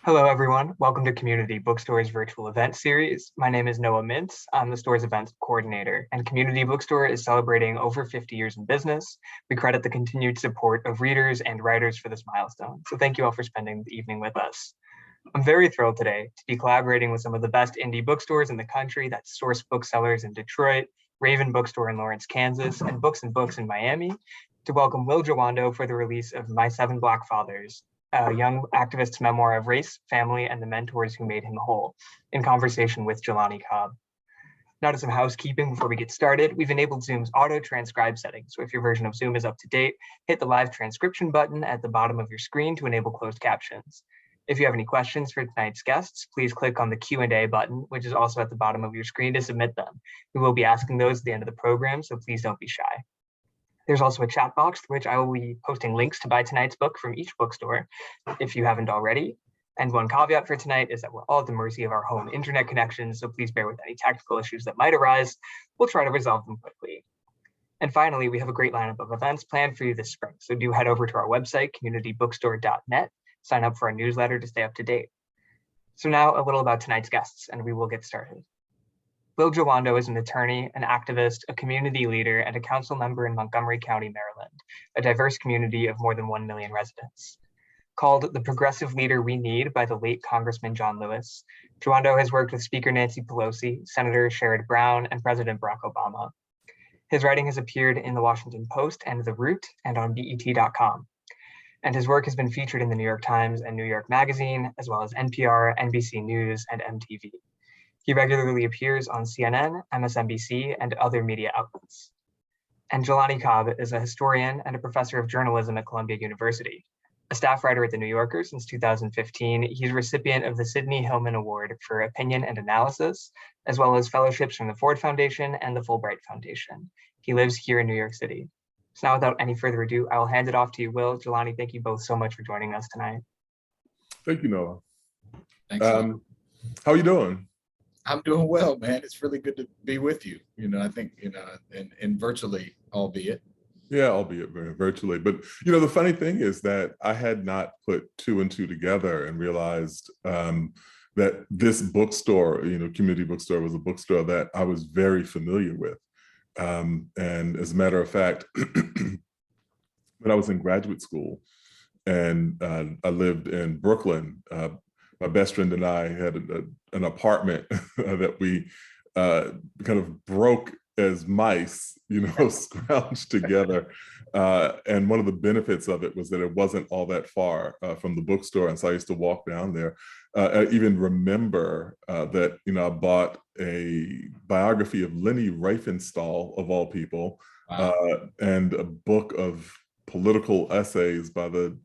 Hello, everyone. Welcome to Community Bookstore's virtual event series. My name is Noah Mintz. I'm the store's events coordinator, and Community Bookstore is celebrating over 50 years in business. We credit the continued support of readers and writers for this milestone. So thank you all for spending the evening with us. I'm very thrilled today to be collaborating with some of the best indie bookstores in the country. That's Source Booksellers in Detroit, Raven Bookstore in Lawrence, Kansas, and Books&Books in Miami, to welcome Will Jawando for the release of My Seven Black Fathers, a young activist's memoir of race, family, and the mentors who made him whole, in conversation with Jelani Cobb. Now to some housekeeping before we get started. We've enabled Zoom's auto transcribe setting. So if your version of Zoom is up to date, hit the live transcription button at the bottom of your screen to enable closed captions. If you have any questions for tonight's guests, please click on the Q&A button, which is also at the bottom of your screen, to submit them. We will be asking those at the end of the program, so please don't be shy. There's also a chat box through which I will be posting links to buy tonight's book from each bookstore if you haven't already. And one caveat for tonight is that we're all at the mercy of our home internet connections, so please bear with any technical issues that might arise. We'll try to resolve them quickly. And finally, we have a great lineup of events planned for you this spring. So do head over to our website, communitybookstore.net, sign up for our newsletter to stay up to date. So now a little about tonight's guests, and we will get started. Will Jawando is an attorney, an activist, a community leader, and a council member in Montgomery County, Maryland, a diverse community of more than 1 million residents. Called the progressive leader we need by the late Congressman John Lewis, Jawando has worked with Speaker Nancy Pelosi, Senator Sherrod Brown, and President Barack Obama. His writing has appeared in the Washington Post and The Root and on BET.com. And his work has been featured in the New York Times and New York Magazine, as well as NPR, NBC News, and MTV. He regularly appears on CNN, MSNBC, and other media outlets. And Jelani Cobb is a historian and a professor of journalism at Columbia University. A staff writer at The New Yorker since 2015, he's a recipient of the Sidney Hillman Award for Opinion and Analysis, as well as fellowships from the Ford Foundation and the Fulbright Foundation. He lives here in New York City. So now, without any further ado, I will hand it off to you, Will. Jelani, thank you both so much for joining us tonight. Thank you, Noah. Thanks. How are you doing? I'm doing well, man. It's really good to be with you. I think, and virtually, albeit. Yeah, albeit virtually. But, the funny thing is that I had not put two and two together and realized that this bookstore, Community Bookstore, was a bookstore that I was very familiar with. And as a matter of fact, when I was in graduate school and I lived in Brooklyn, my best friend and I had an apartment that we kind of broke as mice, scrounged together. And one of the benefits of it was that it wasn't all that far from the bookstore. And so I used to walk down there. I even remember that, I bought a biography of Leni Riefenstahl, of all people, Wow. and a book of political essays by the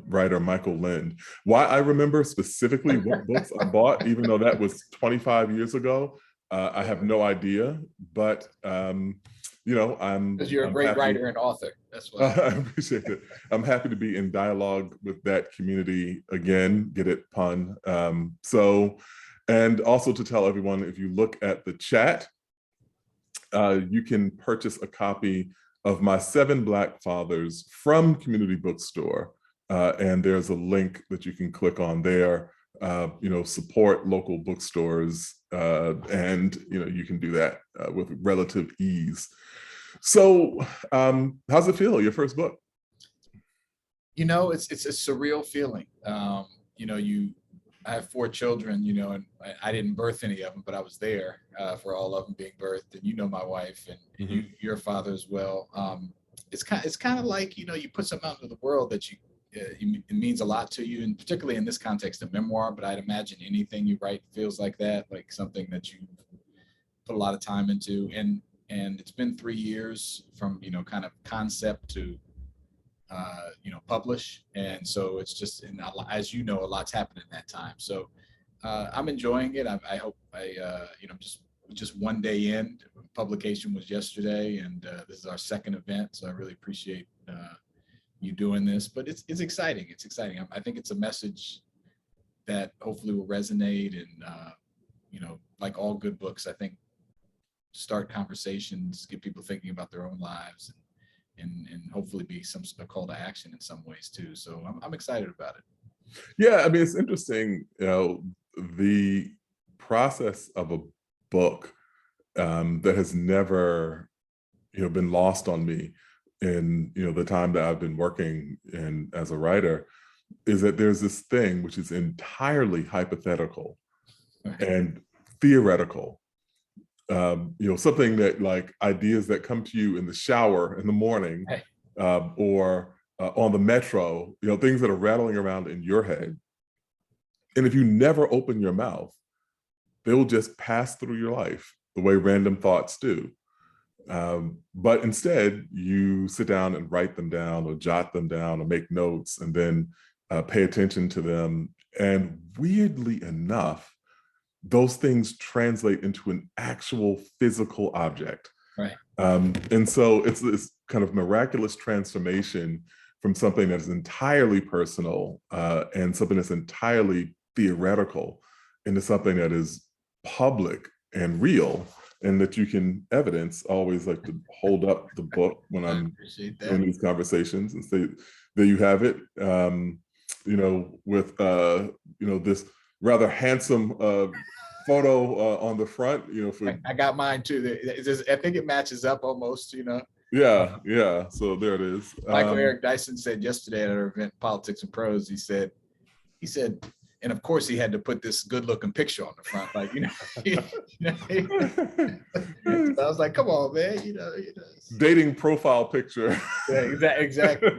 writer Michael Lind. Why I remember specifically what books I bought, even though that was 25 years ago, I have no idea. But I'm Because you're a great writer and author. That's why. I appreciate it. I'm happy to be in dialogue with that community again. Get it, pun. And also to tell everyone, if you look at the chat, you can purchase a copy of My Seven Black Fathers from Community Bookstore. And there's a link that you can click on there, support local bookstores, and, you can do that with relative ease. So how's it feel, your first book? It's a surreal feeling. I have 4 children, and I didn't birth any of them, but I was there for all of them being birthed. And my wife and your father as well. It's kind of like, you put something out into the world that it means a lot to you, and particularly in this context of memoir, but I'd imagine anything you write feels like that, like something that you put a lot of time into. And it's been 3 years from, kind of concept to, publish. And so it's just, and as a lot's happened in that time. So I'm enjoying it. I hope just one day in. Publication was yesterday, and this is our second event. So I really appreciate you doing this, but it's exciting. It's exciting. I think it's a message that hopefully will resonate, and like all good books, I think start conversations, get people thinking about their own lives, and hopefully be a call to action in some ways too. So I'm excited about it. Yeah, I mean, it's interesting, the process of a book that has never, been lost on me in, the time that I've been working in as a writer, is that there's this thing which is entirely hypothetical and theoretical. Something that, like, ideas that come to you in the shower in the morning, or on the metro, things that are rattling around in your head. And if you never open your mouth, they will just pass through your life the way random thoughts do. But instead, you sit down and write them down or jot them down or make notes and then pay attention to them. And weirdly enough, those things translate into an actual physical object. Right. And so it's this kind of miraculous transformation from something that is entirely personal and something that's entirely theoretical into something that is public and real, and that you can evidence. I always like to hold up the book when I'm doing these conversations and say, there you have it, with, this rather handsome photo on the front, I got mine too. I think it matches up almost, Yeah. So there it is. Michael Eric Dyson said yesterday at our event, Politics and Prose, he said, and of course he had to put this good looking picture on the front, like, So I was like, come on, man, Dating profile picture. Yeah, exactly.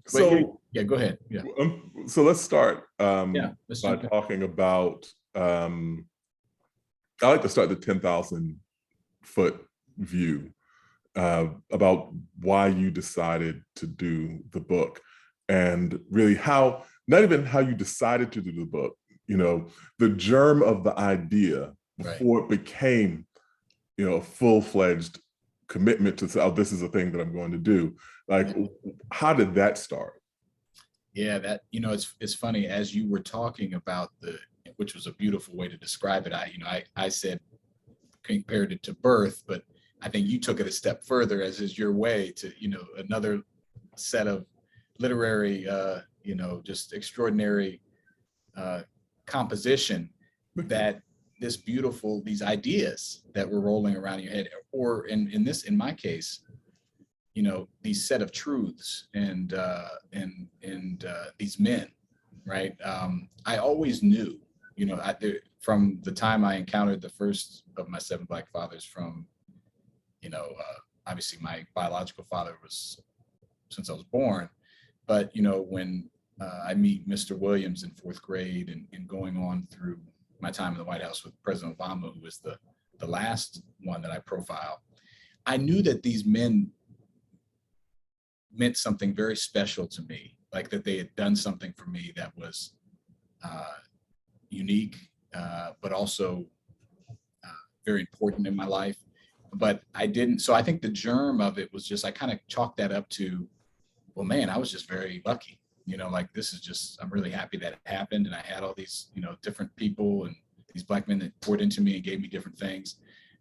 So yeah, go ahead. Yeah. So let's start let's by talking about, I like to start the 10,000 foot view about why you decided to do the book, and really how, not even how you decided to do the book, the germ of the idea before it became, a full-fledged commitment to say, oh, this is a thing that I'm going to do. Like, how did that start? Yeah, that, it's funny, as you were talking about which was a beautiful way to describe it. I said, compared it to birth, but I think you took it a step further, as is your way, to, another set of literary, just extraordinary composition, that these ideas that were rolling around in your head, or in my case, these set of truths and these men, right? I always knew, from the time I encountered the first of my 7 Black fathers, from, obviously my biological father was since I was born, but, when I meet Mr. Williams in 4th grade, and going on through my time in the White House with President Obama, who was the last one that I profile, I knew that these men meant something very special to me, like that they had done something for me that was unique, but also very important in my life. But I didn't, so I think the germ of it was just, I kind of chalked that up to, well, man, I was just very lucky, like, this is just, I'm really happy that it happened. And I had all these, different people and these Black men that poured into me and gave me different things.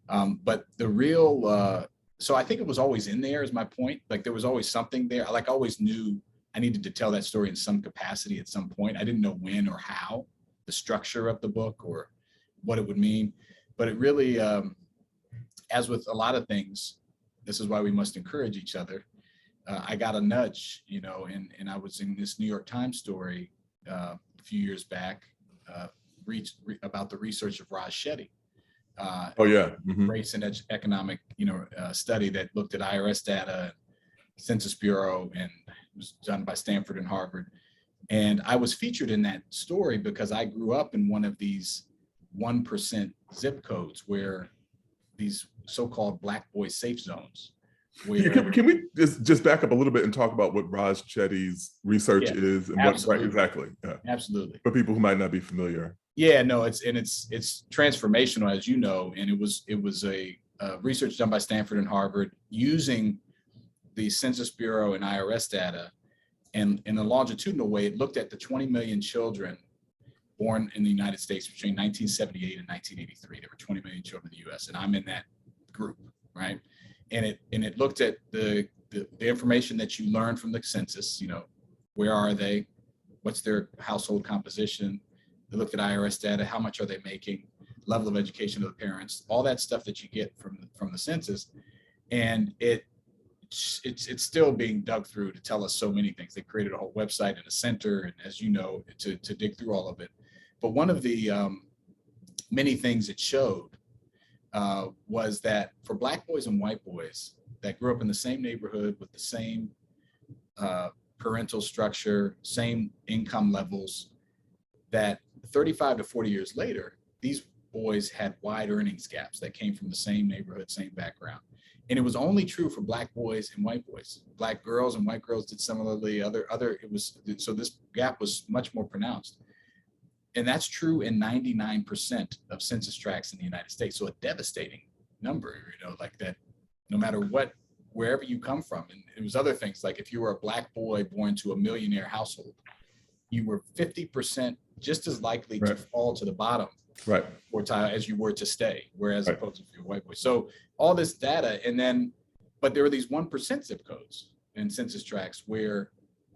But the real, so I think it was always in there, is my point. Like, there was always something there. Like, I always knew I needed to tell that story in some capacity at some point. I didn't know when or how, the structure of the book or what it would mean. But it really, as with a lot of things, this is why we must encourage each other. I got a nudge, and I was in this New York Times story a few years back about the research of Raj Shetty. Race and economic, study that looked at IRS data, Census Bureau, and it was done by Stanford and Harvard. And I was featured in that story because I grew up in one of these 1% zip codes, where these so-called Black boy safe zones. Can we just back up a little bit and talk about what Raj Chetty's research is, and what exactly? Yeah. Absolutely. For people who might not be familiar. Yeah, no, it's transformational, as you know, and it was a research done by Stanford and Harvard using the Census Bureau and IRS data, and in a longitudinal way, it looked at the 20 million children born in the United States between 1978 and 1983. There were 20 million children in the U.S., and I'm in that group, right? And it looked at the the information that you learn from the census, where are they? What's their household composition? They looked at IRS data, how much are they making? Level of education of the parents, all that stuff that you get from the census. And it's still being dug through to tell us so many things. They created a whole website and a center, and as you know, to dig through all of it. But one of the many things it showed was that for Black boys and white boys that grew up in the same neighborhood with the same parental structure, same income levels, that 35 to 40 years later, these boys had wide earnings gaps that came from the same neighborhood, same background. And it was only true for Black boys and white boys. Black girls and white girls did similarly. So this gap was much more pronounced. And that's true in 99% of census tracts in the United States. So a devastating number, like that, no matter wherever you come from. And it was other things, like if you were a Black boy born to a millionaire household, you were 50% just as likely to fall to the bottom quartile as you were to stay, whereas opposed to if you're a white boy. So all this data, but there were these 1% zip codes in census tracts where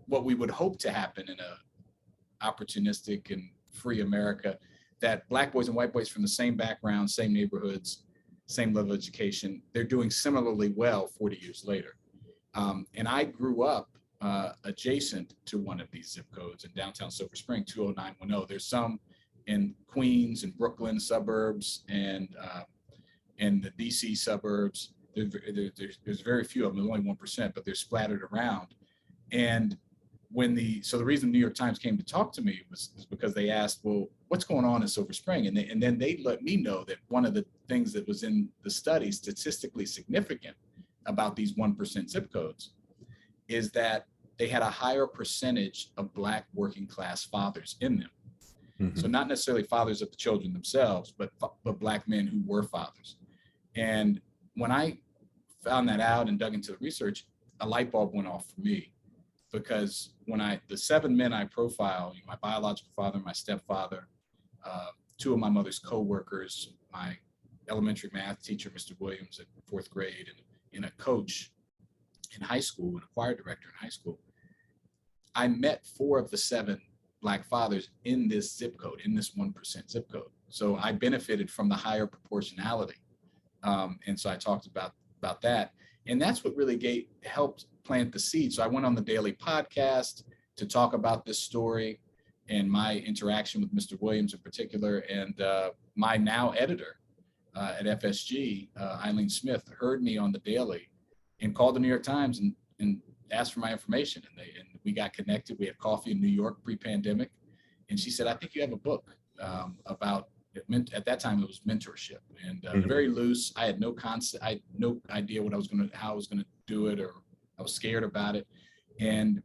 what we would hope to happen in a opportunistic and free America, that Black boys and white boys from the same background, same neighborhoods, same level of education, they're doing similarly well 40 years later. And I grew up adjacent to one of these zip codes in downtown Silver Spring, 20910. There's some in Queens and Brooklyn suburbs and the DC suburbs. There's very few of them, only 1%, but they're splattered around. And the reason New York Times came to talk to me was because they asked, well, what's going on in Silver Spring? And then they let me know that one of the things that was in the study statistically significant about these 1% zip codes is that they had a higher percentage of Black working class fathers in them. Mm-hmm. So not necessarily fathers of the children themselves, but Black men who were fathers. And when I found that out and dug into the research, a light bulb went off for me. Because the 7 men I profile, my biological father, my stepfather, 2 of my mother's co-workers, my elementary math teacher, Mr. Williams, in 4th grade, and a coach in high school, and a choir director in high school, I met 4 of the 7 Black fathers in this zip code, in this 1% zip code. So I benefited from the higher proportionality. And so I talked about that. And that's what really helped plant the seed. So I went on the daily podcast to talk about this story and my interaction with Mr. Williams in particular. And my now editor at FSG, Eileen Smith, heard me on the daily and called the New York Times and asked for my information. And we got connected. We had coffee in New York pre-pandemic. And she said, I think you have a book about, at that time it was mentorship, and very loose. I had no concept. I had no idea how I was going to do it, or I was scared about it. And it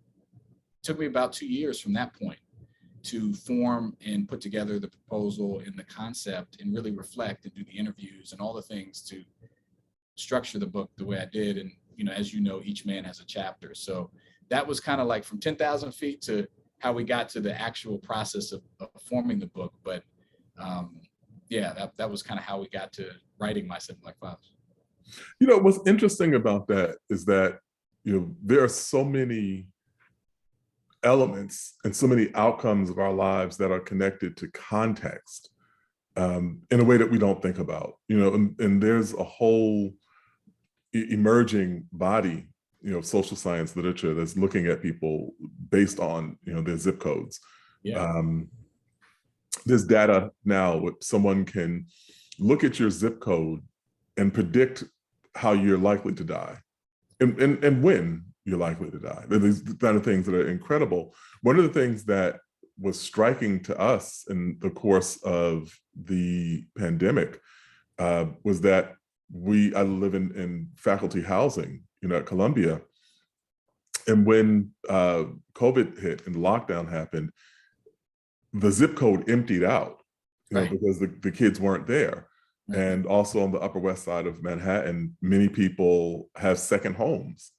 took me about 2 years from that point to form and put together the proposal and the concept and really reflect and do the interviews and all the things to structure the book the way I did. And, as you know, each man has a chapter. So that was kind of like from 10,000 feet to how we got to the actual process of forming the book. But that was kind of how we got to writing My 7 Black Fathers. What's interesting about that is that, there are so many elements and so many outcomes of our lives that are connected to context in a way that we don't think about, and there's a whole emerging body, social science literature that's looking at people based on, their zip codes. Yeah. There's data now where someone can look at your zip code and predict how you're likely to die and when you're likely to die. These kind of things that are incredible. One of the things that was striking to us in the course of the pandemic was that I live in faculty housing, at Columbia. And when COVID hit and lockdown happened, the zip code emptied out, because the kids weren't there. Right. And also on the Upper West Side of Manhattan, many people have second homes.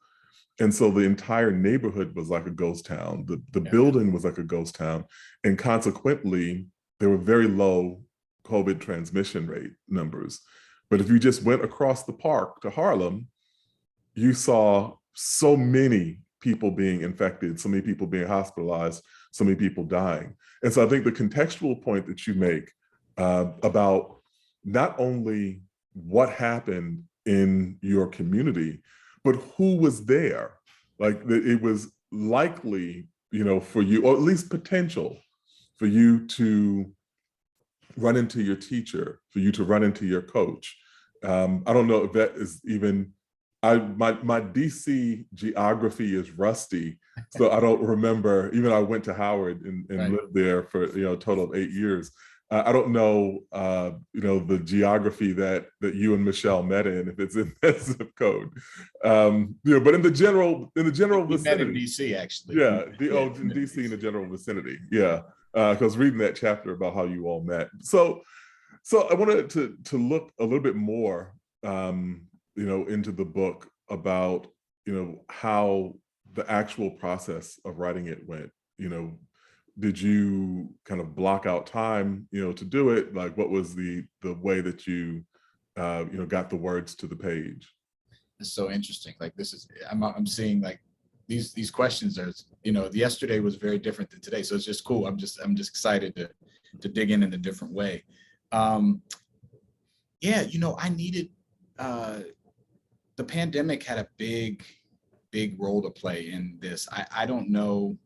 And so the entire neighborhood was like a ghost town. The building was like a ghost town. And consequently, there were very low COVID transmission rate numbers. But if you just went across the park to Harlem, you saw so many people being infected, so many people being hospitalized, so many people dying. And so I think the contextual point that you make about not only what happened in your community, but who was there. Like it was likely, for you, or at least potential for you to run into your teacher, for you to run into your coach. I don't know if that is even, my DC geography is rusty, so I don't remember, even I went to Howard and Right. lived there for a total of 8 years. I don't know, the geography that you and Michelle met in, if it's in that zip code. But in the general We vicinity. met in DC, actually. Yeah, In DC in the general vicinity. Yeah, because reading that chapter about how you all met. So I wanted to look a little bit more, into the book about, how the actual process of writing it went. Did you kind of block out time, to do it? Like, what was the way that you, got the words to the page? It's so interesting. Like, this is, I'm seeing like these questions are, yesterday was very different than today. So it's just cool. I'm just excited to dig in a different way. Yeah, I needed, the pandemic had a big role to play in this. I don't know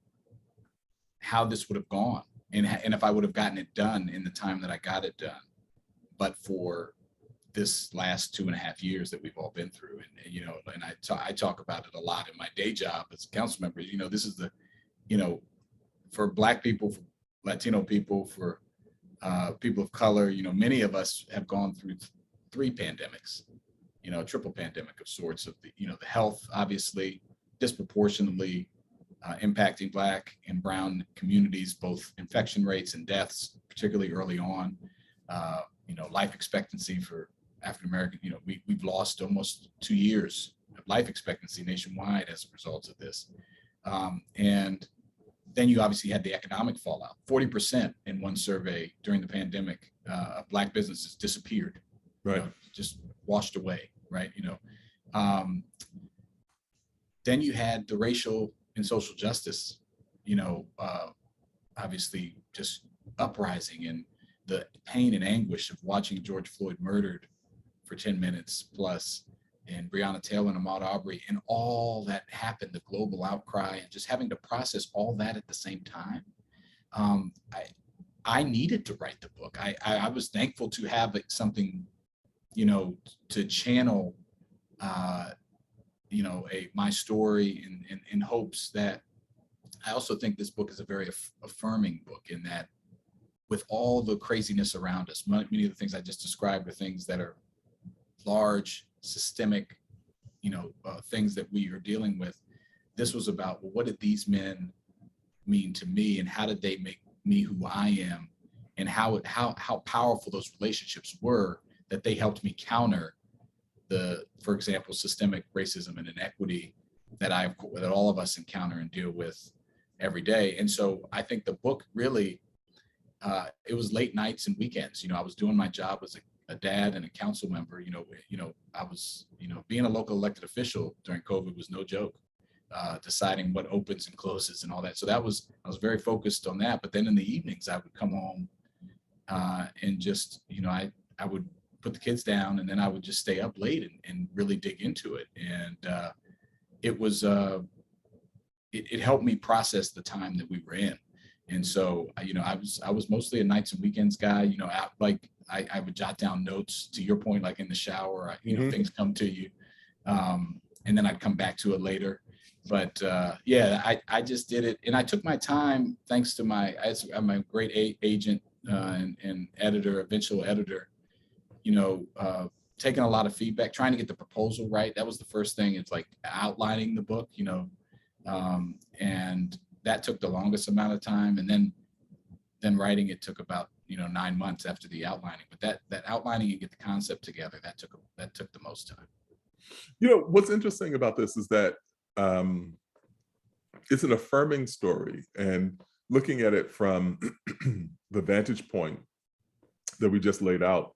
how this would have gone and if I would have gotten it done in the time that I got it done, but for this last 2.5 years that we've all been through. And I talk about it a lot in my day job as a council member. This is for Black people, for Latino people, for people of color, many of us have gone through 3 pandemics, a triple pandemic of sorts of the health, obviously, disproportionately impacting Black and brown communities, both infection rates and deaths, particularly early on. Life expectancy for African American, we've lost almost 2 years of life expectancy nationwide as a result of this. And then you obviously had the economic fallout. 40% in one survey during the pandemic of Black businesses disappeared, right? Just washed away, right? Then you had the racial and social justice, obviously just uprising, and the pain and anguish of watching George Floyd murdered for 10 minutes plus, and Breonna Taylor and Ahmaud Arbery, and all that happened, the global outcry, and just having to process all that at the same time. I needed to write the book. I was thankful to have something, to channel, my story in hopes that, I also think this book is a very affirming book, in that with all the craziness around us, many of the things I just described are things that are large, systemic, things that we are dealing with. This was about, well, what did these men mean to me, and how did they make me who I am, and how powerful those relationships were, that they helped me counter for example, systemic racism and inequity that all of us encounter and deal with every day. And so I think the book really, it was late nights and weekends. I was doing my job as a dad and a council member. I was, being a local elected official during COVID was no joke. Deciding what opens and closes and all that. So I was very focused on that. But then in the evenings, I would come home and just, I would put the kids down, and then I would just stay up late and really dig into it. And it was, it helped me process the time that we were in. And so, I was mostly a nights and weekends guy, I would jot down notes, to your point, like in the shower, things come to you. And then I'd come back to it later. But yeah, I just did it. And I took my time, thanks to my great agent and editor, eventual editor, taking a lot of feedback, trying to get the proposal right. That was the first thing. It's like outlining the book, and that took the longest amount of time. And then writing it took about, 9 months after the outlining. But that outlining and get the concept together, that took the most time. What's interesting about this is that it's an affirming story, and looking at it from the vantage point that we just laid out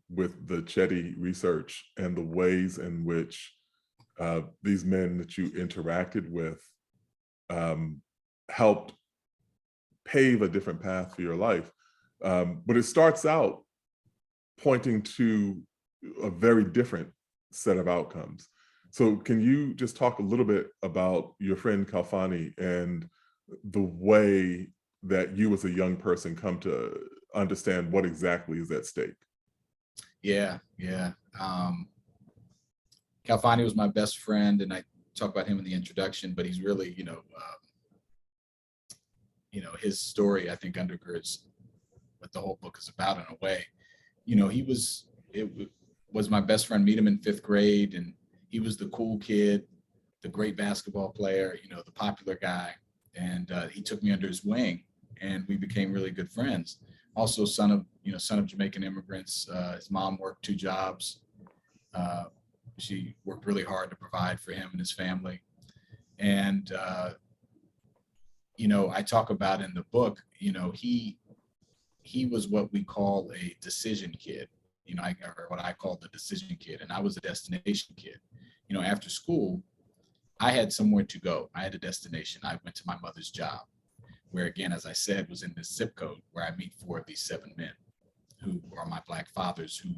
with the Chetty research and the ways in which these men that you interacted with helped pave a different path for your life. But it starts out pointing to a very different set of outcomes. So can you just talk a little bit about your friend Kalfani and the way that you as a young person come to understand what exactly is at stake? Yeah. Kalfani was my best friend, and I talk about him in the introduction, but he's really, his story, I think, undergirds what the whole book is about in a way. He was my best friend. Meet him in 5th grade, and he was the cool kid, the great basketball player, the popular guy. And he took me under his wing, and we became really good friends. Also, son of Jamaican immigrants. His mom worked 2 jobs. She worked really hard to provide for him and his family. And I talk about in the book, he was what we call a decision kid, or what I call the decision kid, and I was a destination kid. After school, I had somewhere to go. I had a destination. I went to my mother's job, where, again, as I said, was in this zip code where I meet 4 of these 7 men who are my Black fathers, who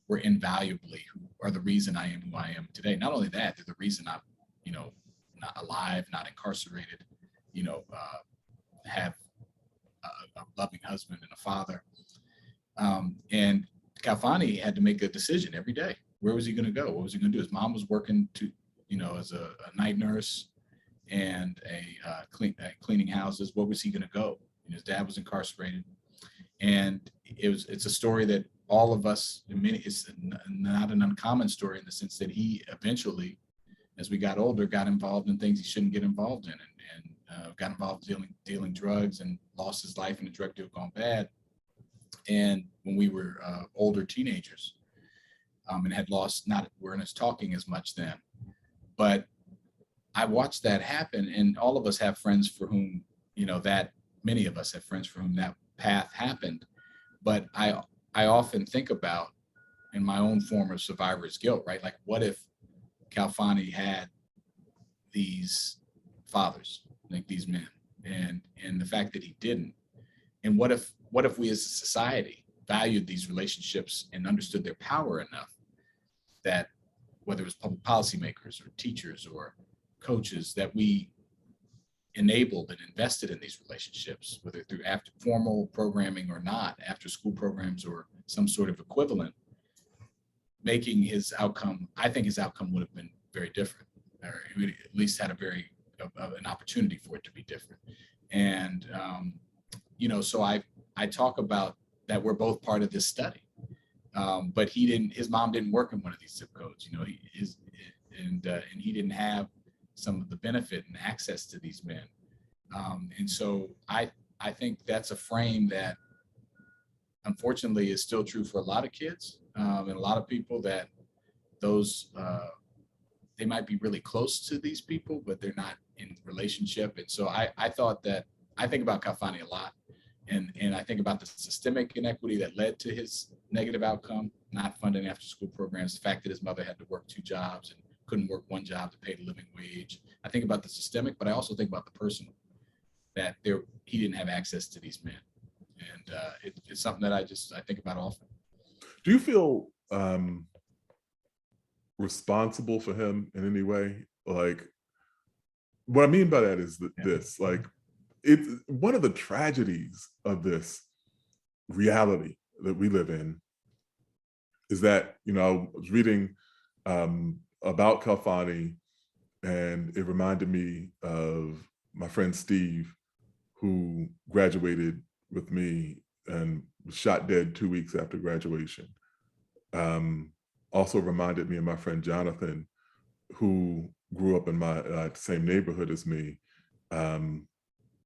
were invaluably, who are the reason I am who I am today. Not only that, they're the reason I'm, not alive, not incarcerated, have a loving husband and a father. And Kalfani had to make a decision every day. Where was he going to go? What was he going to do? His mom was working as a night nurse and cleaning houses. What was he going to go? His dad was incarcerated, and it's a story that all of us, it's not an uncommon story in the sense that he eventually, as we got older, got involved in things he shouldn't get involved in, and got involved dealing drugs, and lost his life in a drug deal gone bad. And when we were older teenagers, and had lost, weren't as talking as much then, but I watched that happen, and all of us have friends for whom, many of us have friends for whom that path happened. But I often think about, in my own form of survivor's guilt, right? Like, what if Kalfani had these fathers, like these men, and the fact that he didn't? And what if we as a society valued these relationships and understood their power enough that, whether it was public policymakers or teachers or coaches, that we enabled and invested in these relationships, whether through after formal programming or not, after school programs or some sort of equivalent, making his outcome, I think his outcome would have been very different, or he would at least had an opportunity for it to be different. And, so I talk about that we're both part of this study. But his mom didn't work in one of these zip codes, and he didn't have some of the benefit and access to these men. And so I think that's a frame that, unfortunately, is still true for a lot of kids, and a lot of people, that they might be really close to these people, but they're not in relationship. And so I thought that, I think about Kalfani a lot. And I think about the systemic inequity that led to his negative outcome, not funding after school programs, the fact that his mother had to work 2 jobs and couldn't work 1 job to pay the living wage. I think about the systemic, but I also think about the personal, that he didn't have access to these men. And it's something that I think about often. Do you feel responsible for him in any way? Like, what I mean by that is this, like, it's one of the tragedies of this reality that we live in is that, I was reading about Kalfani, and it reminded me of my friend Steve, who graduated with me and was shot dead 2 weeks after graduation. Also reminded me of my friend Jonathan, who grew up in my same neighborhood as me,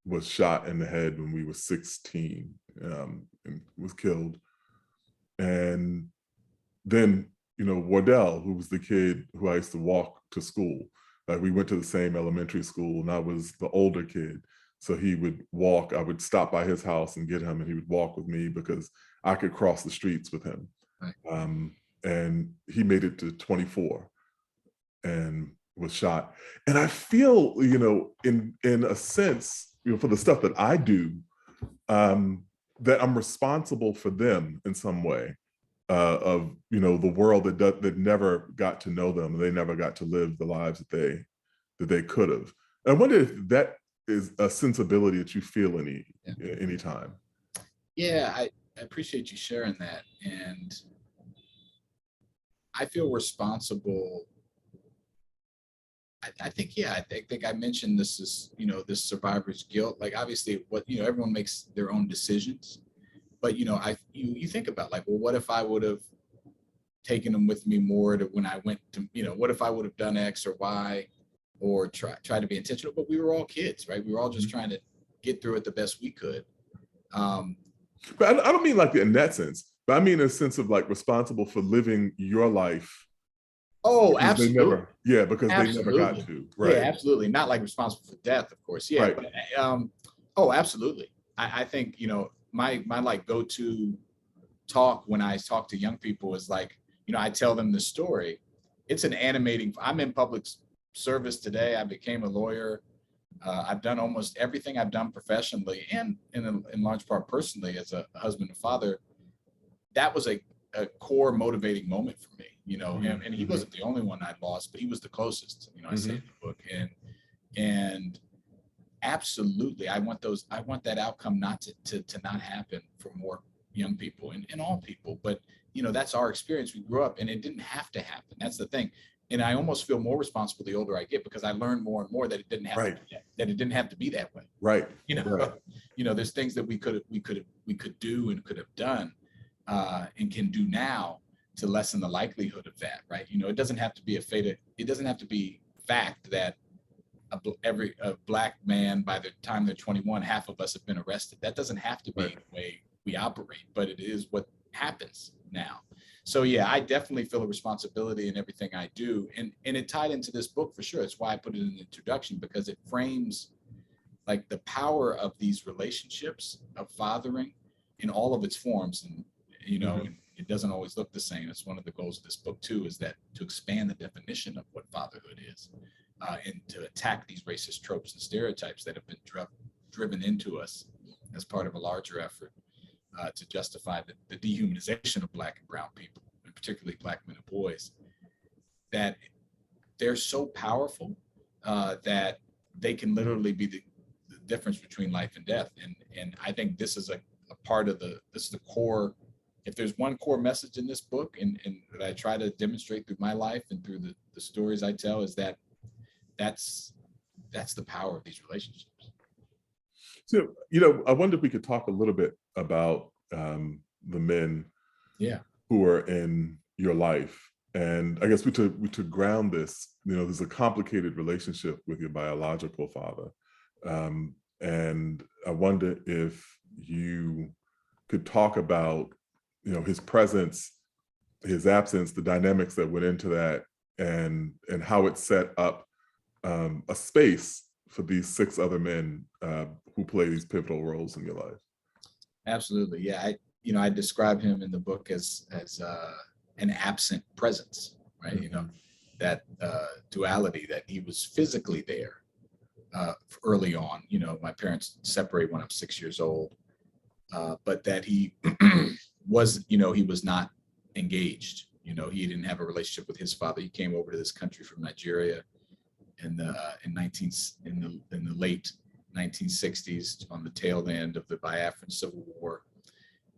was shot in the head when we were 16, and was killed. And then, Wardell, who was the kid who I used to walk to school. We went to the same elementary school, and I was the older kid. So he would walk, I would stop by his house and get him, and he would walk with me because I could cross the streets with him. Right. And he made it to 24. and was shot. And I feel, in a sense, for the stuff that I do, that I'm responsible for them in some way, of the world that never got to know them. They never got to live the lives that they could have. And I wonder if that is a sensibility that you feel any time. Yeah, I appreciate you sharing that. And I feel responsible. I think I mentioned this is, this survivor's guilt. Like, obviously, everyone makes their own decisions, but you think about, like, well, what if I would have taken them with me more to when I went to, what if I would have done X or Y, or try to be intentional? But we were all kids, right? We were all just trying to get through it the best we could. But I don't mean like in that sense, but I mean in a sense of like responsible for living your life. Oh, absolutely. Because they never got to. Right. Yeah, absolutely. Not like responsible for death, of course. Yeah. Right. But, absolutely. I think, my like go-to talk when I talk to young people is like, I tell them the story. It's an animating. I'm in public service today. I became a lawyer. I've done almost everything I've done professionally and in large part personally as a husband and father. That was a core motivating moment for me, and he wasn't the only one I lost, but he was the closest, I say in the book. And absolutely, I want that outcome not to not happen for more young people and all people. But, that's our experience. We grew up and it didn't have to happen. That's the thing. And I almost feel more responsible the older I get, because I learn more and more that it didn't have to be that it didn't have to be that way. Right. There's things that we could do and could have done and can do now to lessen the likelihood of that. Right. It doesn't have to be it doesn't have to be fact that a Black man, by the time they're 21, half of us have been arrested. That doesn't have to be the way we operate, but it is what happens now. So yeah, I definitely feel a responsibility in everything I do. And it tied into this book for sure. It's why I put it in the introduction, because it frames like the power of these relationships of fathering in all of its forms. And, it doesn't always look the same. It's one of the goals of this book too, is that to expand the definition of what fatherhood is, and to attack these racist tropes and stereotypes that have been driven into us as part of a larger effort to justify the dehumanization of Black and brown people, and particularly Black men and boys, that they're so powerful that they can literally be the difference between life and death. And I think this is a part of this is the core. If there's one core message in this book and that I try to demonstrate through my life and through the stories I tell, is that's the power of these relationships. So, I wonder if we could talk a little bit about the men who are in your life. And I guess to ground this, there's a complicated relationship with your biological father. And I wonder if you could talk about, his presence, his absence, the dynamics that went into that, and how it set up a space for these 6 other men who play these pivotal roles in your life. Absolutely. Yeah. I describe him in the book as an absent presence, right? That duality, that he was physically there early on. My parents separated when I'm 6 years old, but that he was, he was not engaged. He didn't have a relationship with his father. He came over to this country from Nigeria in the late 1960s, on the tail end of the Biafran Civil War.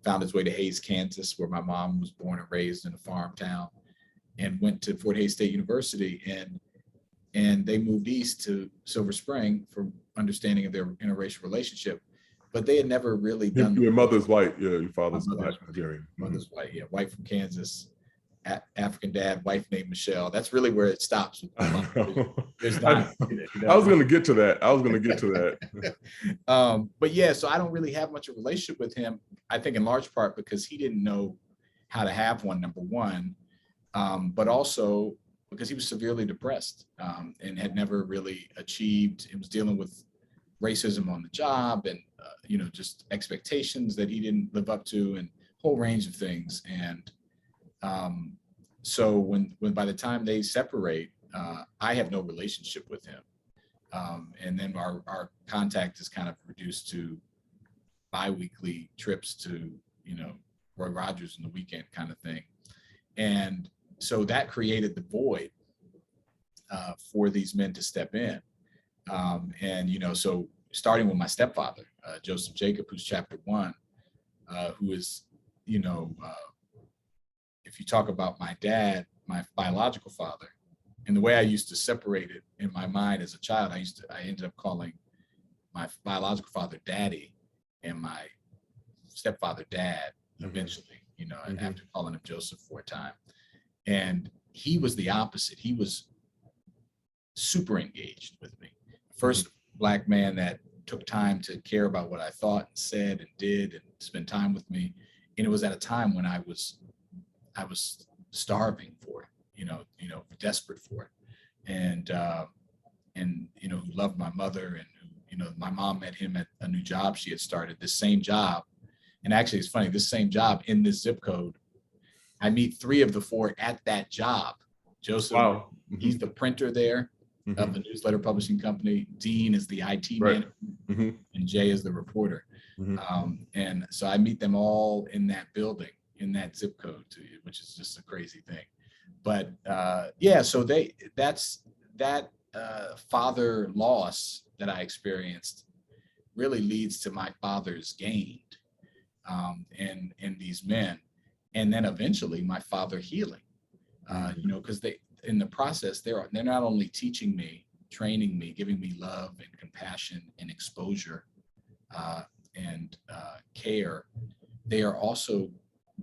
Found his way to Hays, Kansas, where my mom was born and raised, in a farm town, and went to Fort Hays State University. And they moved east to Silver Spring for understanding of their interracial relationship. But they had never really done. Your mother's white, your father's Black, Nigerian. Mother's white, white from Kansas, African dad, wife named Michelle. That's really where it stops. There's not. I was going to get to that. But yeah, so I don't really have much of a relationship with him. I think in large part because he didn't know how to have one, number one, but also because he was severely depressed and had never really achieved. He was dealing with racism on the job and just expectations that he didn't live up to, and a whole range of things. And so when by the time they separate, I have no relationship with him. And then our contact is kind of reduced to bi-weekly trips to, Roy Rogers in the weekend kind of thing. And so that created the void for these men to step in. So starting with my stepfather, Joseph Jacob, who's chapter 1, who is, if you talk about my dad, my biological father, and the way I used to separate it in my mind as a child, I ended up calling my biological father Daddy and my stepfather Dad eventually, after calling him Joseph for a time. And he was the opposite. He was super engaged with me. First Black man that took time to care about what I thought and said and did and spend time with me. And it was at a time when I was starving for it, desperate for it. And who loved my mother, and who, my mom met him at a new job she had started, this same job. And actually it's funny, this same job in this zip code, I meet 3 of the 4 at that job. Joseph, wow. He's the printer there of the newsletter publishing company. Dean is the IT manager, and Jay is the reporter. And so I meet them all in that building, in that zip code, which is just a crazy thing. But so that father loss that I experienced really leads to my father's gained in these men. And then eventually my father healing, because in the process, they're not only teaching me, training me, giving me love and compassion and exposure and care, they are also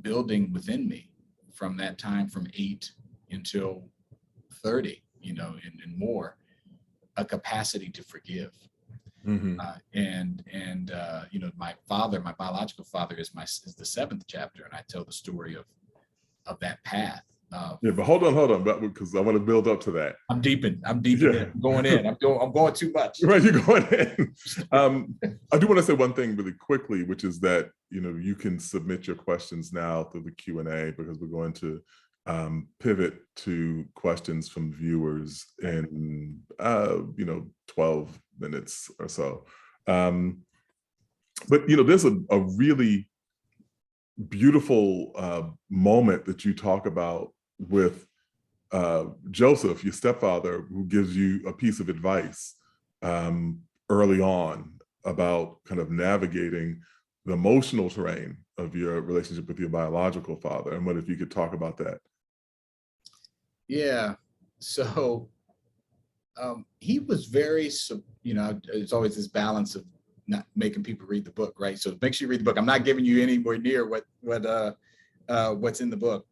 building within me from that time, from 8 until 30, and more, a capacity to forgive. My father, my biological father, is the 7th chapter, and I tell the story of that path. But hold on, because I want to build up to that. I'm deep in. I'm going in. I'm going too much. Right, you're going in. I do want to say one thing really quickly, which is that you can submit your questions now through the Q&A, because we're going to pivot to questions from viewers in 12 minutes or so. But there's a really beautiful moment that you talk about with Joseph, your stepfather, who gives you a piece of advice early on about kind of navigating the emotional terrain of your relationship with your biological father. And what if you could talk about that? Yeah. So he was very, it's always this balance of not making people read the book, right? So make sure you read the book. I'm not giving you anywhere near what's in the book.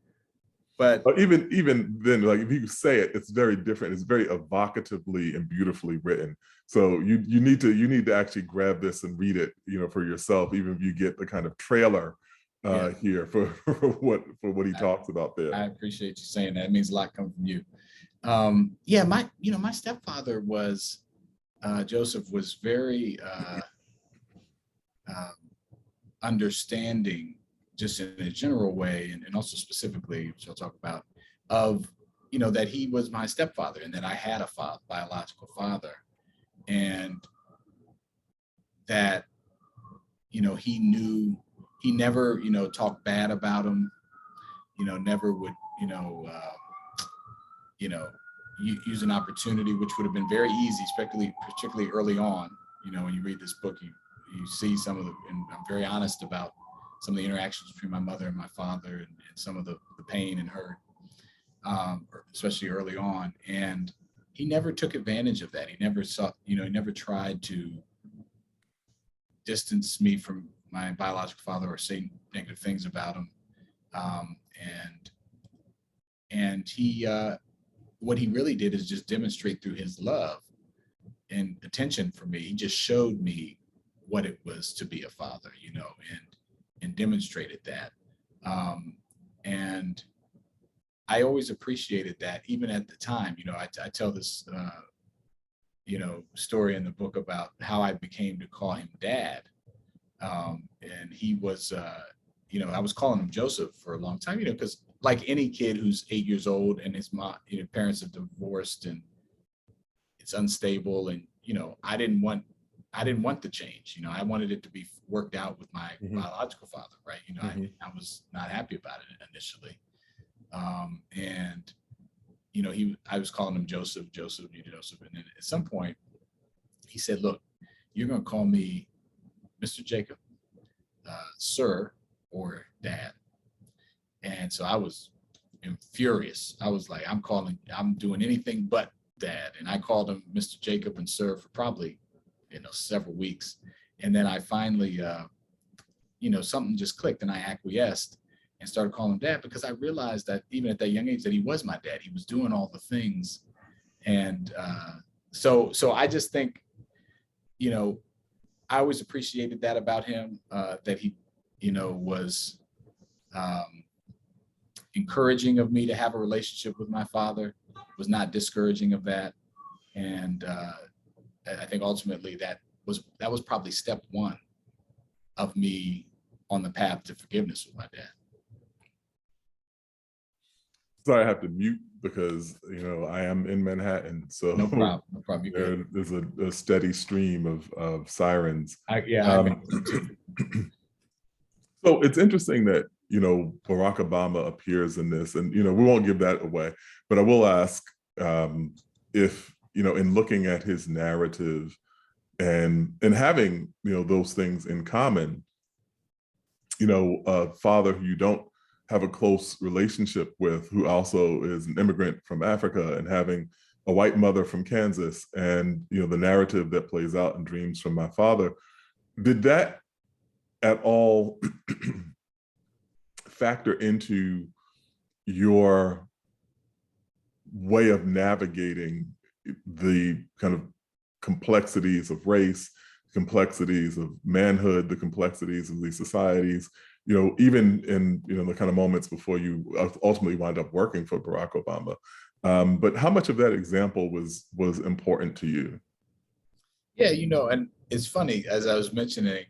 But even then, like if you say it, it's very different. It's very evocatively and beautifully written. So you need to actually grab this and read it, for yourself, even if you get the kind of trailer here for what he talks about there. I appreciate you saying that. It means a lot coming from you. My stepfather was Joseph was very understanding, just in a general way, and also specifically, which I'll talk about, of, that he was my stepfather and that I had a biological father, and that, he knew, he never, talked bad about him, never would, use an opportunity, which would have been very easy, particularly early on. When you read this book, you see some of and I'm very honest about some of the interactions between my mother and my father, and some of the pain and hurt, especially early on. And he never took advantage of that. He never he never tried to distance me from my biological father or say negative things about him. And he, what he really did is just demonstrate through his love and attention for me. He just showed me what it was to be a father, and demonstrated that. And I always appreciated that, even at the time. I tell this, story in the book about how I became to call him Dad. And he was, I was calling him Joseph for a long time, because like any kid who's 8 years old and his mom, parents have divorced and it's unstable, and I didn't want the change. I wanted it to be worked out with my biological father, right? I was not happy about it initially, and I was calling him Joseph, and then at some point he said, "Look, you're going to call me Mr. Jacob, sir, or dad." And so I was furious. I was like, I'm doing anything but dad. And I called him Mr. Jacob and sir for probably, several weeks. And then I finally, something just clicked and I acquiesced and started calling him dad, because I realized that even at that young age that he was my dad. He was doing all the things. And so I just think, I always appreciated that about him, that he, was encouraging of me to have a relationship with my father, was not discouraging of that. And I think ultimately that was probably step one of me on the path to forgiveness with my dad. Sorry, I have to mute because I am in Manhattan, so no problem. There's a steady stream of sirens. So it's interesting that Barack Obama appears in this, and we won't give that away, but I will ask if in looking at his narrative and having those things in common, a father who you don't have a close relationship with, who also is an immigrant from Africa, and having a white mother from Kansas, and the narrative that plays out in Dreams from My Father, did that at all factor into your way of navigating the kind of complexities of race, complexities of manhood, the complexities of these societies, even in the kind of moments before you ultimately wind up working for Barack Obama? But how much of that example was important to you? Yeah, and it's funny, as I was mentioning,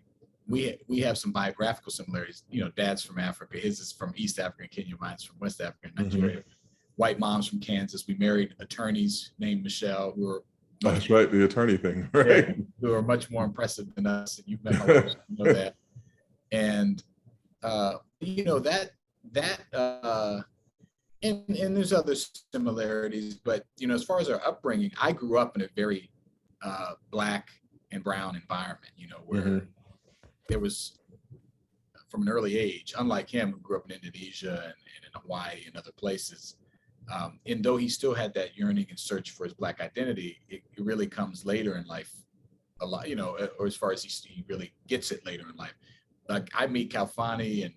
we have some biographical similarities. Dad's from Africa, his is from East Africa, Kenya, mine's from West Africa, Nigeria. White mom's from Kansas. We married attorneys named Michelle, who were that's right, the attorney thing, right? Yeah, who are much more impressive than us. And you've met my wife, you know that. And and there's other similarities, but as far as our upbringing, I grew up in a very Black and brown environment, where there was, from an early age, unlike him, who grew up in Indonesia and in Hawaii and other places, and though he still had that yearning and search for his Black identity, it really comes later in life a lot, or as far as he really gets it later in life. Like, I meet Kalfani and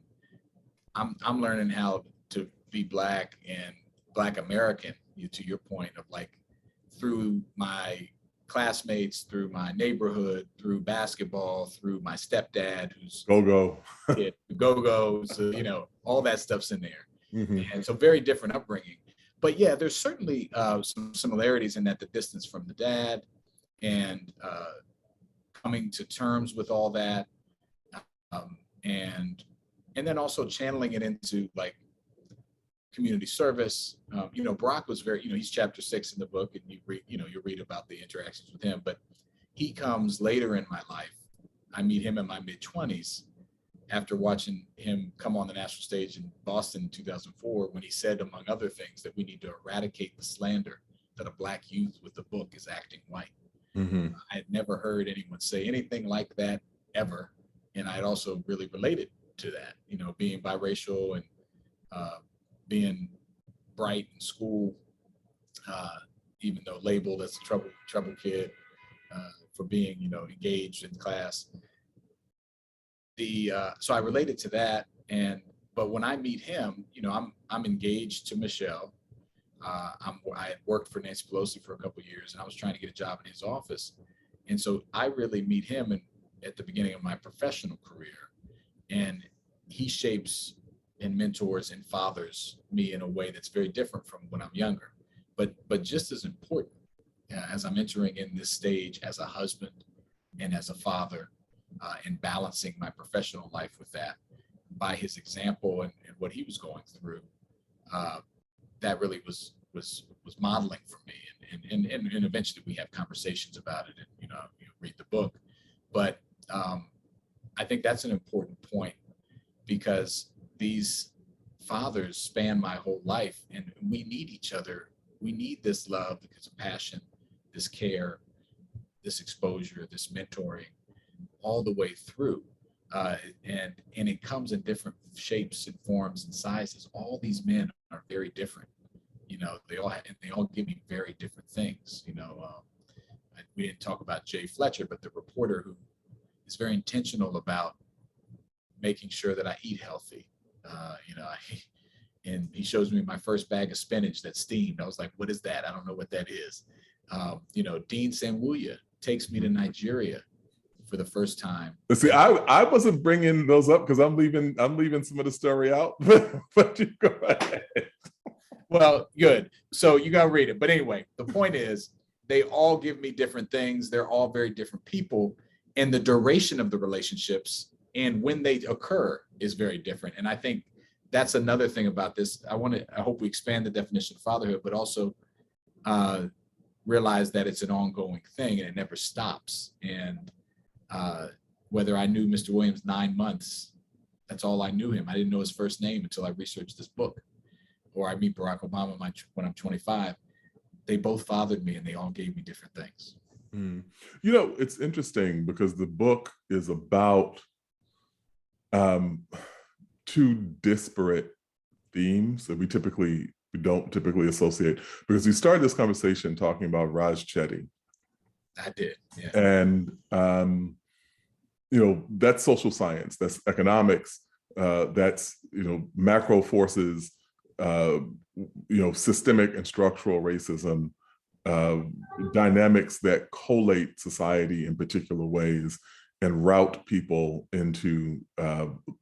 I'm learning how to be Black and Black American, to your point, of like, through my classmates, through my neighborhood, through basketball, through my stepdad, who's go-go, so all that stuff's in there. And so very different upbringing. But yeah, there's certainly some similarities in that, the distance from the dad, and coming to terms with all that, and then also channeling it into like community service. Barack was very, he's chapter 6 in the book, and you read about the interactions with him, but he comes later in my life. I meet him in my mid-20s after watching him come on the national stage in Boston in 2004, when he said, among other things, that we need to eradicate the slander that a Black youth with a book is acting white. I had never heard anyone say anything like that ever. And I had also really related to that, being biracial and being bright in school, even though labeled as a trouble kid, for being, engaged in class. So I related to that, but when I meet him, I'm engaged to Michelle. I had worked for Nancy Pelosi for a couple of years, and I was trying to get a job in his office, and so I really meet him at the beginning of my professional career, and he shapes and mentors and fathers me in a way that's very different from when I'm younger, but just as important, as I'm entering in this stage as a husband and as a father. And balancing my professional life with that, by his example and what he was going through. that really was modeling for me. And eventually we have conversations about it and, read the book. But I think that's an important point, because these fathers span my whole life, and we need each other. We need this love, this passion, this care, this exposure, this mentoring, all the way through. And it comes in different shapes and forms and sizes. All these men are very different. They all give me very different things. We didn't talk about Jay Fletcher, but the reporter who is very intentional about making sure that I eat healthy. And he shows me my first bag of spinach that's steamed. I was like, what is that? I don't know what that is. Dean Sanwuya takes me to Nigeria for the first time. See, I wasn't bringing those up because I'm leaving some of the story out, but you go ahead. Well, good. So you got to read it. But anyway, the point is, they all give me different things. They're all very different people. And the duration of the relationships and when they occur is very different. And I think that's another thing about this. I hope we expand the definition of fatherhood, but also realize that it's an ongoing thing and it never stops. And whether I knew Mr. Williams 9 months, that's all I knew him. I didn't know his first name until I researched this book. Or I meet Barack Obama when I'm 25. They both fathered me, and they all gave me different things. It's interesting because the book is about two disparate themes that we don't typically associate. Because we started this conversation talking about Raj Chetty. I did, yeah. And that's social science, that's economics, that's macro forces. Systemic and structural racism, dynamics that collate society in particular ways and route people into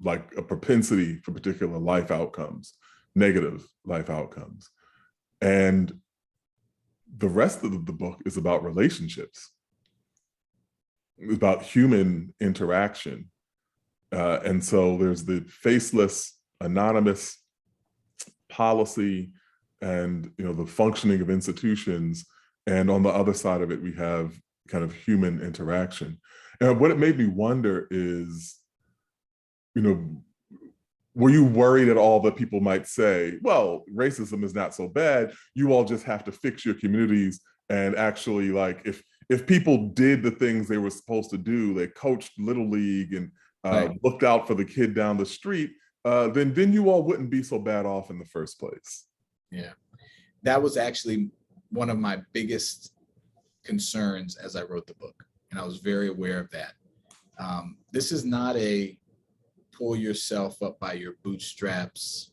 like a propensity for particular life outcomes, negative life outcomes. And the rest of the book is about relationships. It's about human interaction. And so there's the faceless, anonymous policy and the functioning of institutions, and on the other side of it we have kind of human interaction. And what it made me wonder is, were you worried at all that people might say, well, racism is not so bad, you all just have to fix your communities, and actually, like, if people did the things they were supposed to do, they coached Little League and looked out for the kid down the street, then you all wouldn't be so bad off in the first place. Yeah, that was actually one of my biggest concerns as I wrote the book, and I was very aware of that. This is not a pull yourself up by your bootstraps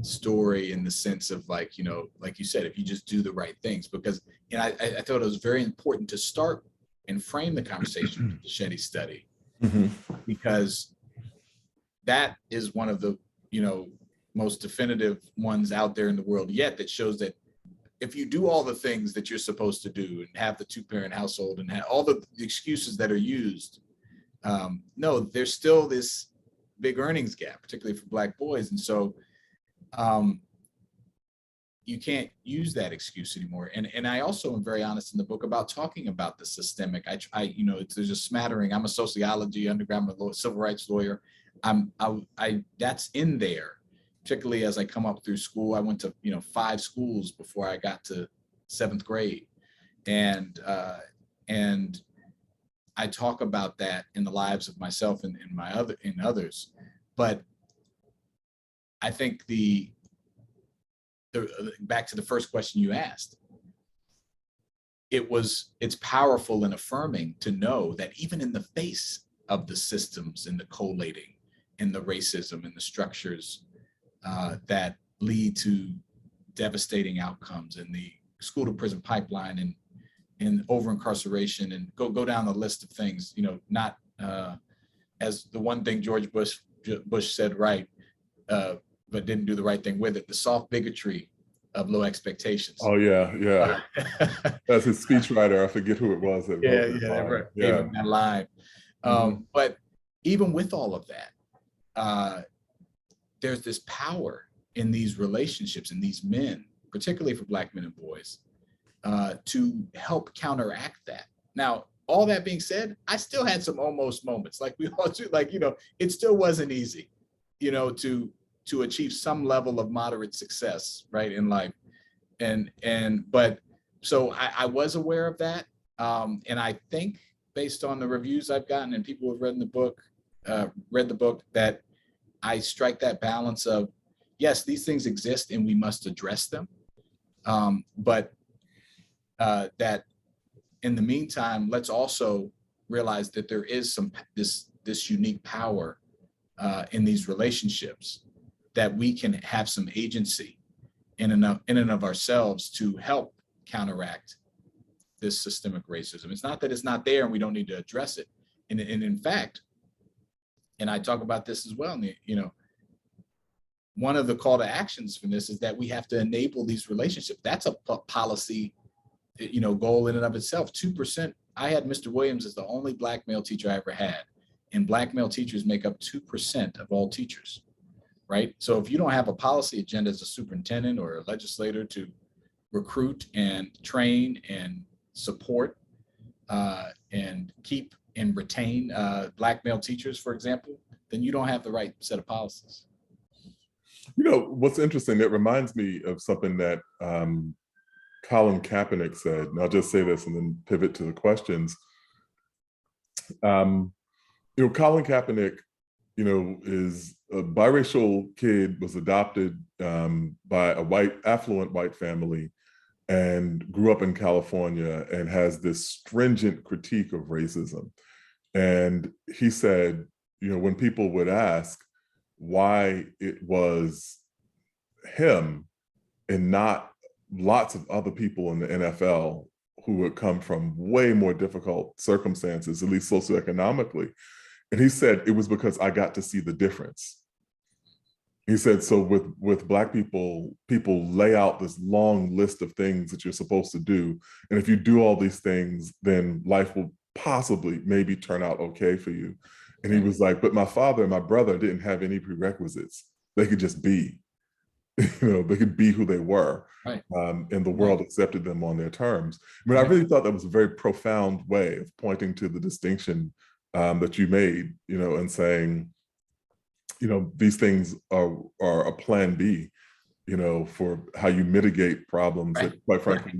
story in the sense of like you said, if you just do the right things, because I thought it was very important to start and frame the conversation with the Chetty study, because that is one of the most definitive ones out there in the world yet, that shows that if you do all the things that you're supposed to do and have the 2-parent household and have all the excuses that are used, no, there's still this big earnings gap, particularly for Black boys. And so you can't use that excuse anymore. And I also am very honest in the book about talking about the systemic. There's a smattering. I'm a sociology undergrad, I'm a civil rights lawyer. That's in there, particularly as I come up through school. I went to 5 schools before I got to 7th grade, and I talk about that in the lives of myself and in others. But I think the back to the first question you asked, it's powerful and affirming to know that even in the face of the systems and the collating and the racism and the structures that lead to devastating outcomes, and the school to prison pipeline and over incarceration, and go down the list of things, not as the one thing George Bush said right, but didn't do the right thing with it, the soft bigotry of low expectations. Oh yeah. That's his speechwriter. I forget who it was. Right. Gave him that line. But even with all of that, there's this power in these relationships, in these men, particularly for Black men and boys, to help counteract that. Now, all that being said, I still had some almost moments, like we all do, like, it still wasn't easy, to achieve some level of moderate success, right, in life. But so I was aware of that. And I think based on the reviews I've gotten and people who have read the book, that I strike that balance of, yes, these things exist and we must address them. But that in the meantime, let's also realize that there is this unique power in these relationships, that we can have some agency in and of ourselves to help counteract this systemic racism. It's not that it's not there and we don't need to address it. And in fact, and I talk about this as well, one of the call to actions from this is that we have to enable these relationships. That's a policy, goal in and of itself. 2%. I had Mr. Williams as the only Black male teacher I ever had, and Black male teachers make up 2% of all teachers, right? So if you don't have a policy agenda as a superintendent or a legislator to recruit and train and support and keep and retain Black male teachers, for example, then you don't have the right set of policies. What's interesting, it reminds me of something that Colin Kaepernick said, and I'll just say this and then pivot to the questions. Colin Kaepernick, is a biracial kid, was adopted by a affluent white family and grew up in California and has this stringent critique of racism. And he said, when people would ask why it was him and not lots of other people in the NFL who would come from way more difficult circumstances, at least socioeconomically. And he said, it was because I got to see the difference. He said, so with Black people lay out this long list of things that you're supposed to do. And if you do all these things, then life will possibly maybe turn out okay for you. And he was like, but my father and my brother didn't have any prerequisites. They could just be, they could be who they were. Right. And the world accepted them on their terms. I mean, I really thought that was a very profound way of pointing to the distinction that you made, and saying, these things are a plan B, for how you mitigate problems that, quite frankly,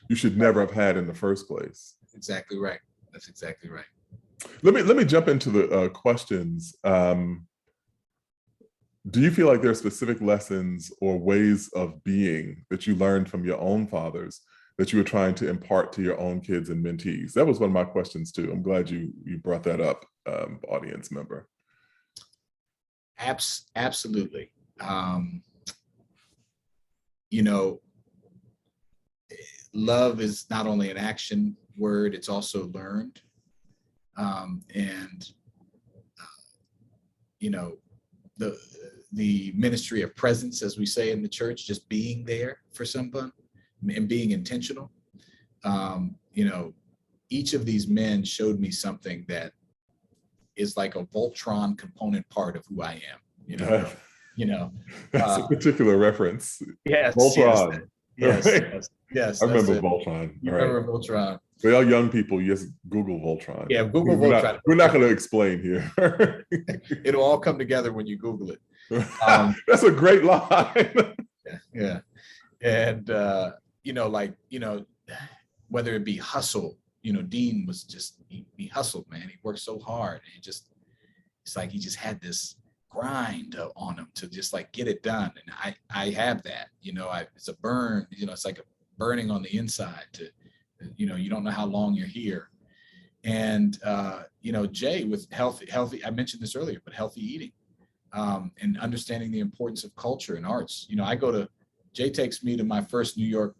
you should never have had in the first place. That's exactly right. That's exactly right. Let me jump into the questions. Do you feel like there are specific lessons or ways of being that you learned from your own fathers that you were trying to impart to your own kids and mentees? That was one of my questions too. I'm glad you brought that up, audience member. Absolutely. Love is not only an action word, it's also learned. The ministry of presence, as we say in the church, just being there for someone and being intentional. Each of these men showed me something that is like a Voltron component part of who I am. That's a particular reference. Yes. Voltron. Yes. Right? Yes. I remember Voltron. You remember Voltron. For y'all young people, you just Google Voltron. Yeah, Google Voltron. We're not going to explain here. It'll all come together when you Google it. That's a great line. Yeah. And, whether it be hustle, Dean was just, he hustled, man. He worked so hard. And it's like he just had this grind on him to just like get it done. And I have that, it's a burn, it's like a burning on the inside to, you don't know how long you're here. And, Jay with healthy, I mentioned this earlier, but healthy eating and understanding the importance of culture and arts. Jay takes me to my first New York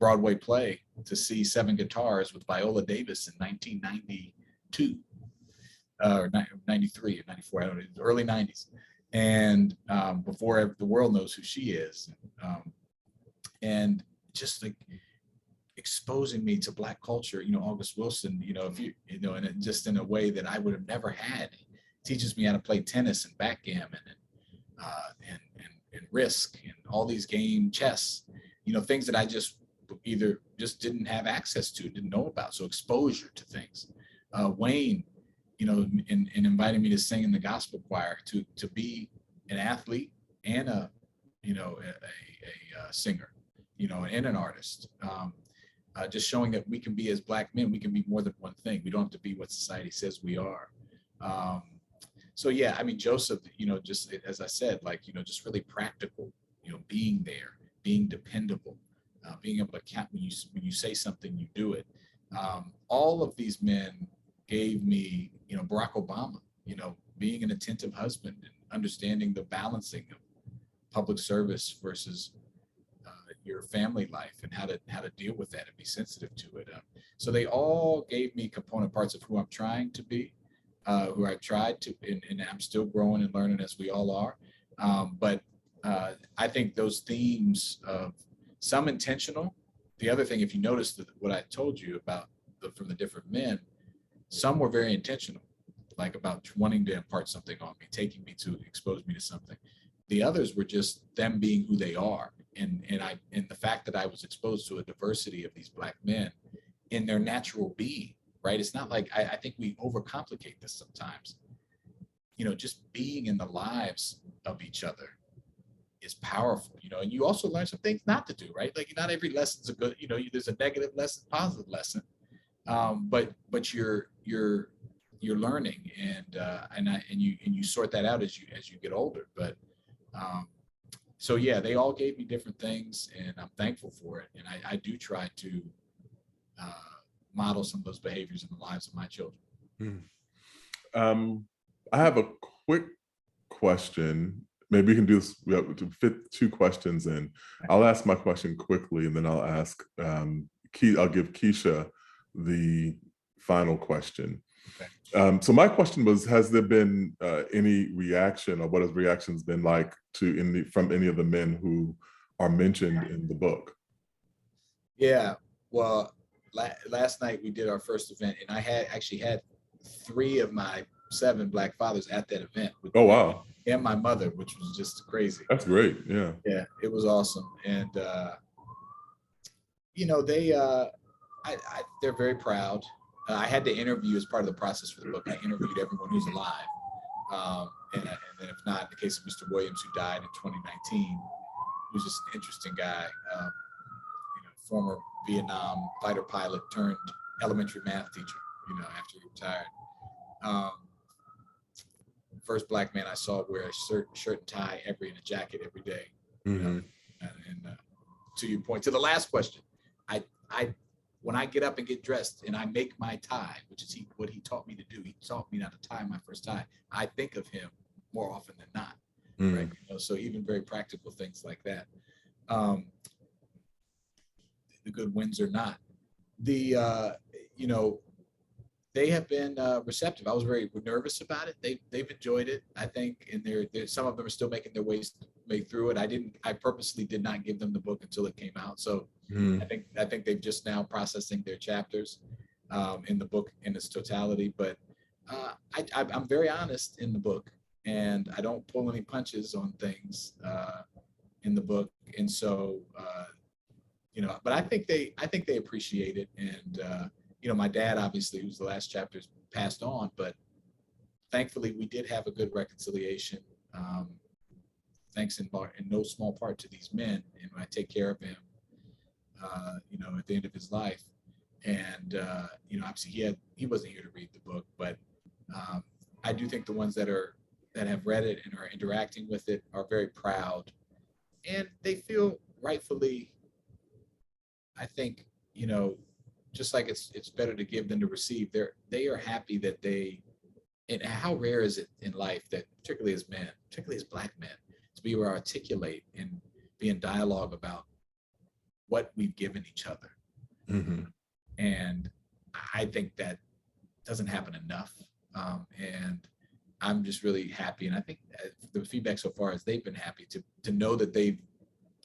Broadway play to see Seven Guitars with Viola Davis in 1992 or 93 or 94, I don't know, early 90s. And before the world knows who she is. And just like exposing me to Black culture, August Wilson, and just in a way that I would have never had. Teaches me how to play tennis and backgammon Risk and all these game, chess, things that I just either just didn't have access to, didn't know about. So exposure to things. Wayne, in inviting me to sing in the gospel choir, to be an athlete and a singer, and an artist. Just showing that we can be, as Black men, we can be more than one thing. We don't have to be what society says we are. So yeah, I mean, Joseph, just as I said, just really practical, being there, being dependable, being able to count when you say something, you do it. All of these men gave me, Barack Obama, being an attentive husband and understanding the balancing of public service versus your family life and how to deal with that and be sensitive to it. So they all gave me component parts of who I'm trying to be, who I tried to, and I'm still growing and learning as we all are. But I think those themes of some intentional. The other thing, if you notice what I told you about from the different men, some were very intentional, like about wanting to impart something on me, taking me to expose me to something. The others were just them being who they are. And the fact that I was exposed to a diversity of these Black men in their natural being, right? It's not like, I think we overcomplicate this sometimes. Just being in the lives of each other is powerful, and you also learn some things not to do, right? Like not every lesson's a good, there's a negative lesson, positive lesson. But you're learning and you sort that out as you get older. But so yeah, they all gave me different things, and I'm thankful for it. And I do try to model some of those behaviors in the lives of my children. I have a quick question. Maybe we can do this, we have to fit 2 questions in. I'll ask my question quickly, and then I'll ask, I'll give Keisha the final question. Okay. So my question was, has there been any reaction, or what has reactions been like from any of the men who are mentioned in the book? Yeah, well, last night we did our first event, and I actually had 3 of my 7 Black fathers at that event. Oh, wow. And my mother, which was just crazy. That's great. Yeah. Yeah, it was awesome. And, they're very proud. I had to interview as part of the process for the book. I interviewed everyone who's alive. And then if not, in the case of Mr. Williams, who died in 2019, who's just an interesting guy, former Vietnam fighter pilot turned elementary math teacher, after he retired. First Black man I saw wear a shirt and tie and a jacket every day. Mm-hmm. And to your point, to the last question, I when I get up and get dressed and I make my tie, which is what he taught me to do. He taught me not to tie my first tie. I think of him more often than not, right? So even very practical things like that. The good wins or not, they have been receptive. I was very nervous about it. They've enjoyed it, I think, and they're some of them are still making their way through it. I purposely did not give them the book until it came out. So I think they've just now processing their chapters in the book in its totality. But I'm very honest in the book, and I don't pull any punches on things in the book. And so, but I think they appreciate it. And my dad, obviously, who's the last chapter, passed on, but thankfully we did have a good reconciliation. Thanks in no small part to these men, and I take care of him, at the end of his life. And obviously he wasn't here to read the book, but I do think the ones that have read it and are interacting with it are very proud, and they feel rightfully, I think, just like it's better to give than to receive. They are happy that and how rare is it in life that, particularly as men, particularly as Black men, to be able to articulate and be in dialogue about what we've given each other. Mm-hmm. And I think that doesn't happen enough. And I'm just really happy. And I think the feedback so far is they've been happy to know that they've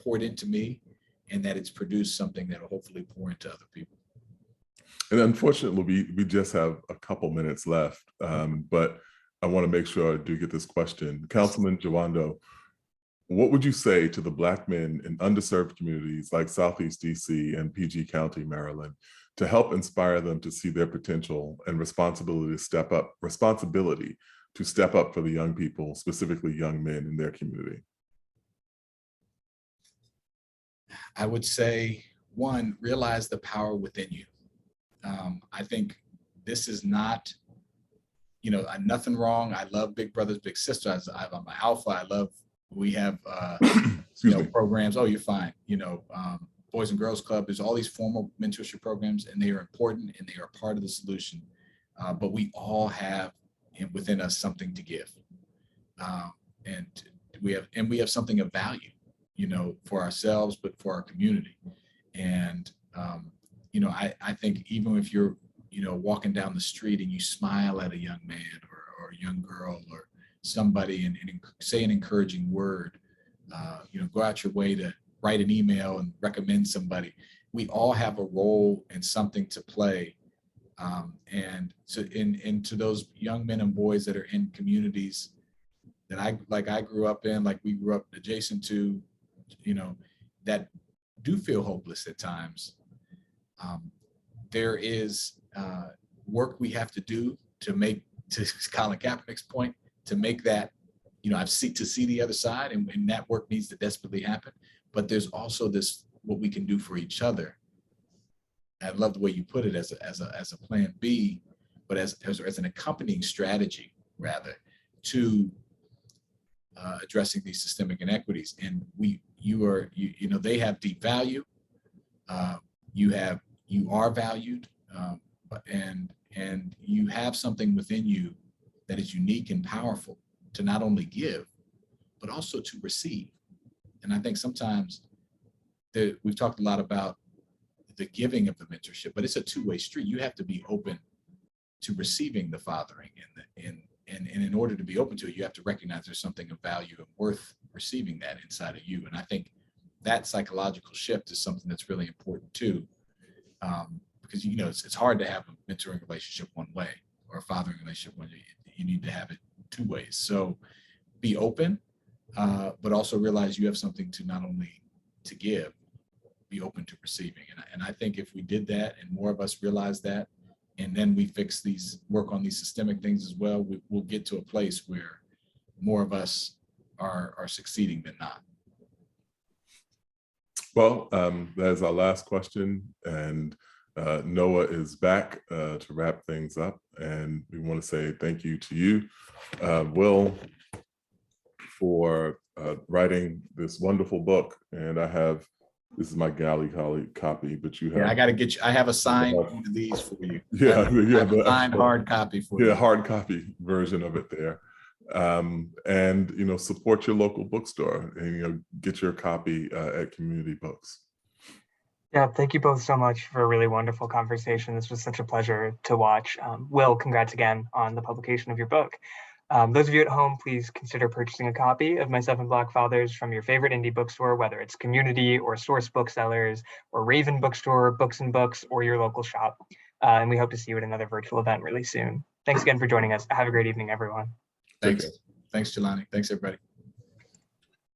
poured into me and that it's produced something that will hopefully pour into other people. And unfortunately, we just have a couple minutes left, but I want to make sure I do get this question. Councilman Jawando, what would you say to the Black men in underserved communities like Southeast DC and PG County, Maryland, to help inspire them to see their potential and responsibility to step up for the young people, specifically young men in their community? I would say, one, realize the power within you. I think this is not, nothing wrong. I love Big Brothers, Big Sisters. I'm an alpha. We have, programs. Oh, you're fine. Boys and Girls Club. There's all these formal mentorship programs, and they are important and they are part of the solution. But we all have within us something to give, and we have something of value, for ourselves, but for our community. And I think even if you're walking down the street and you smile at a young man or a young girl or somebody and say an encouraging word, go out your way to write an email and recommend somebody. We all have a role and something to play. And to those young men and boys that are in communities that I grew up in, like we grew up adjacent to, that do feel hopeless at times. There is work we have to do to Colin Kaepernick's point, to make that, to see the other side, and that work needs to desperately happen. But there's also what we can do for each other. I love the way you put it as a plan B, but as an accompanying strategy, rather, to addressing these systemic inequities. And they have deep value. You are valued, and you have something within you that is unique and powerful to not only give, but also to receive. And I think sometimes we've talked a lot about the giving of the mentorship, but it's a two-way street. You have to be open to receiving the fathering, and in order to be open to it, you have to recognize there's something of value and worth receiving that inside of you. And I think that psychological shift is something that's really important too, because it's hard to have a mentoring relationship one way or a fathering relationship one way. You need to have it two ways. So be open, but also realize you have something to not only to give, be open to receiving. And I think if we did that and more of us realize that, and then we work on these systemic things as well, we'll get to a place where more of us are succeeding than not. Well, that is our last question, and Noah is back to wrap things up, and we want to say thank you to you, Will, for writing this wonderful book. And this is my galley copy, but you have. Yeah, I got to get you. I have a signed one of these for you. Yeah, I have a signed hard copy for you. Yeah, hard copy version of it there. And support your local bookstore, and get your copy at Community Books. Yeah, thank you both so much for a really wonderful conversation. This was such a pleasure to watch. Will, congrats again on the publication of your book. Those of you at home, please consider purchasing a copy of My Seven Black Fathers from your favorite indie bookstore, whether it's Community or Source Booksellers or Raven Bookstore, Books&Books, or your local shop. And we hope to see you at another virtual event really soon. Thanks again for joining us. Have a great evening, everyone. Thanks. Thanks, Jelani. Thanks, everybody.